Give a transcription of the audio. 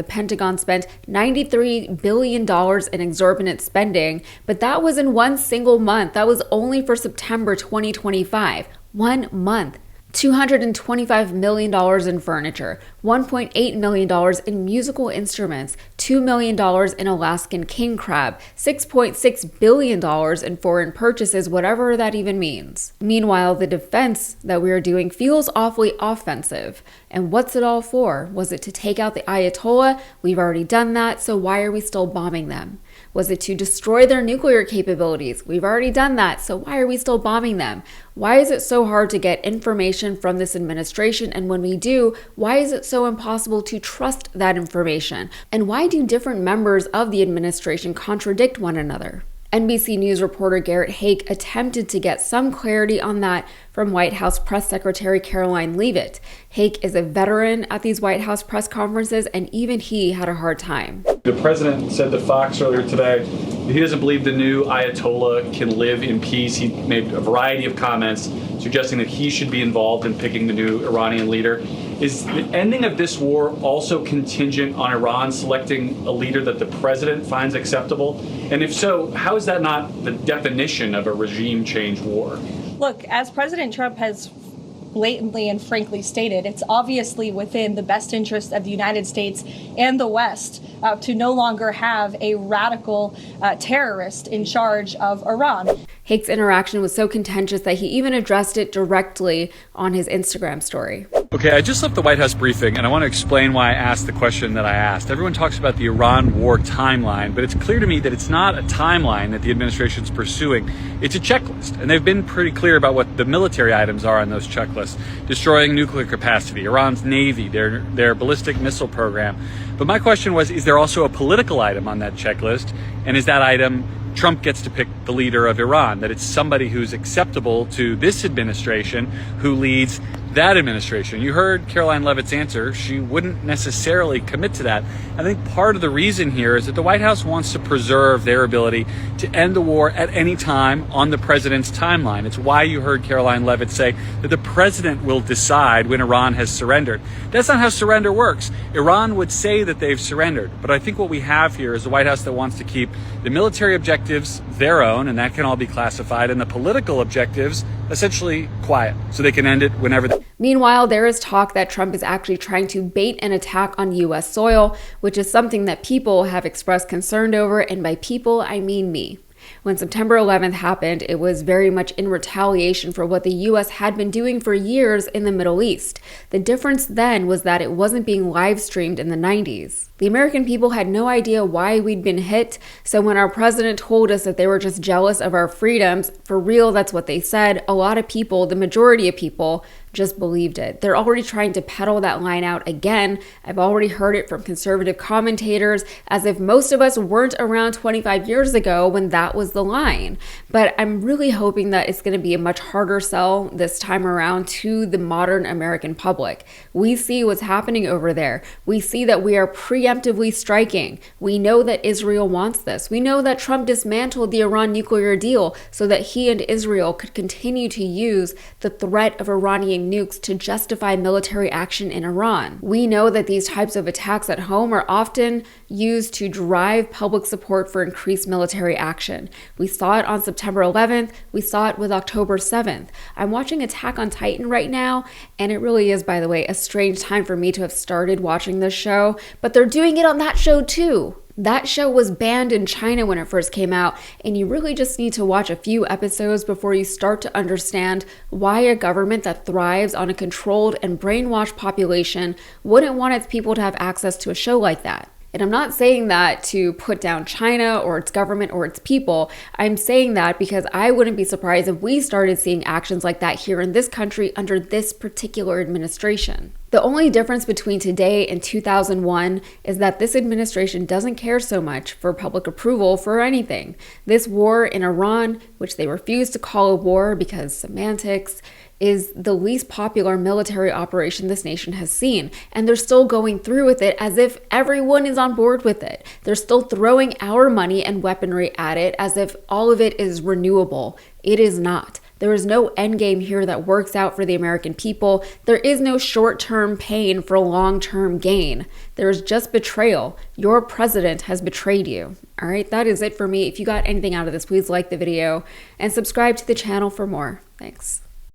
The Pentagon spent $93 billion in exorbitant spending, but that was in one single month. That was only for September 2025. 1 month. $225 million in furniture, $1.8 million in musical instruments, $2 million in Alaskan king crab, $6.6 billion in foreign purchases, whatever that even means. Meanwhile, the defense that we are doing feels awfully offensive. And what's it all for? Was it to take out the Ayatollah? We've already done that, so why are we still bombing them? Was it to destroy their nuclear capabilities? We've already done that, so why are we still bombing them? Why is it so hard to get information from this administration? And when we do, why is it so impossible to trust that information? And why do different members of the administration contradict one another? NBC News reporter Garrett Haake attempted to get some clarity on that from White House Press Secretary Caroline Leavitt. Haake is a veteran at these White House press conferences, and even he had a hard time. The president said to Fox earlier today that he doesn't believe the new Ayatollah can live in peace. He made a variety of comments suggesting that he should be involved in picking the new Iranian leader. Is the ending of this war also contingent on Iran selecting a leader that the president finds acceptable? And if so, how is that not the definition of a regime change war? Look, as President Trump has blatantly and frankly stated, it's obviously within the best interest of the United States and the West to no longer have a radical terrorist in charge of Iran. Hake's interaction was so contentious that he even addressed it directly on his Instagram story. Okay, I just left the White House briefing, and I want to explain why I asked the question that I asked. Everyone talks about the Iran war timeline, but it's clear to me that it's not a timeline that the administration's pursuing. It's a checklist, and they've been pretty clear about what the military items are on those checklists. Destroying nuclear capacity, Iran's Navy, their ballistic missile program. But my question was, is there also a political item on that checklist? And is that item Trump gets to pick the leader of Iran, that it's somebody who's acceptable to this administration who leads that administration? You heard Caroline Leavitt's answer. She wouldn't necessarily commit to that. I think part of the reason here is that the White House wants to preserve their ability to end the war at any time on the president's timeline. It's why you heard Caroline Leavitt say that the president will decide when Iran has surrendered. That's not how surrender works. Iran would say that they've surrendered. But I think what we have here is the White House that wants to keep the military objectives their own, and that can all be classified, and the political objectives essentially quiet, so they can end it whenever they... Meanwhile, there is talk that Trump is actually trying to bait an attack on U.S. soil, which is something that people have expressed concern over, and by people, I mean me. When September 11th happened, it was very much in retaliation for what the U.S. had been doing for years in the Middle East. The difference then was that it wasn't being live streamed in the 90s. The American people had no idea why we'd been hit, so when our president told us that they were just jealous of our freedoms, for real, that's what they said, a lot of people, the majority of people, just believed it. They're already trying to peddle that line out again. I've already heard it from conservative commentators, as if most of us weren't around 25 years ago when that was the line. But I'm really hoping that it's going to be a much harder sell this time around to the modern American public. We see what's happening over there. We see that we are preemptively striking. We know that Israel wants this. We know that Trump dismantled the Iran nuclear deal so that he and Israel could continue to use the threat of Iranian nukes to justify military action in Iran. We know that these types of attacks at home are often used to drive public support for increased military action. We saw it on September 11th. We saw it with October 7th. I'm watching Attack on Titan right now, and it really is, by the way, a strange time for me to have started watching this show, but they're doing it on that show too. That show was banned in China when it first came out, and you really just need to watch a few episodes before you start to understand why a government that thrives on a controlled and brainwashed population wouldn't want its people to have access to a show like that. And I'm not saying that to put down China or its government or its people. I'm saying that because I wouldn't be surprised if we started seeing actions like that here in this country under this particular administration. The only difference between today and 2001 is that this administration doesn't care so much for public approval for anything. This war in Iran, which they refuse to call a war because semantics, is the least popular military operation this nation has seen. And they're still going through with it as if everyone is on board with it. They're still throwing our money and weaponry at it as if all of it is renewable. It is not. There is no endgame here that works out for the American people. There is no short-term pain for long-term gain. There is just betrayal. Your president has betrayed you. All right, that is it for me. If you got anything out of this, please like the video and subscribe to the channel for more. Thanks.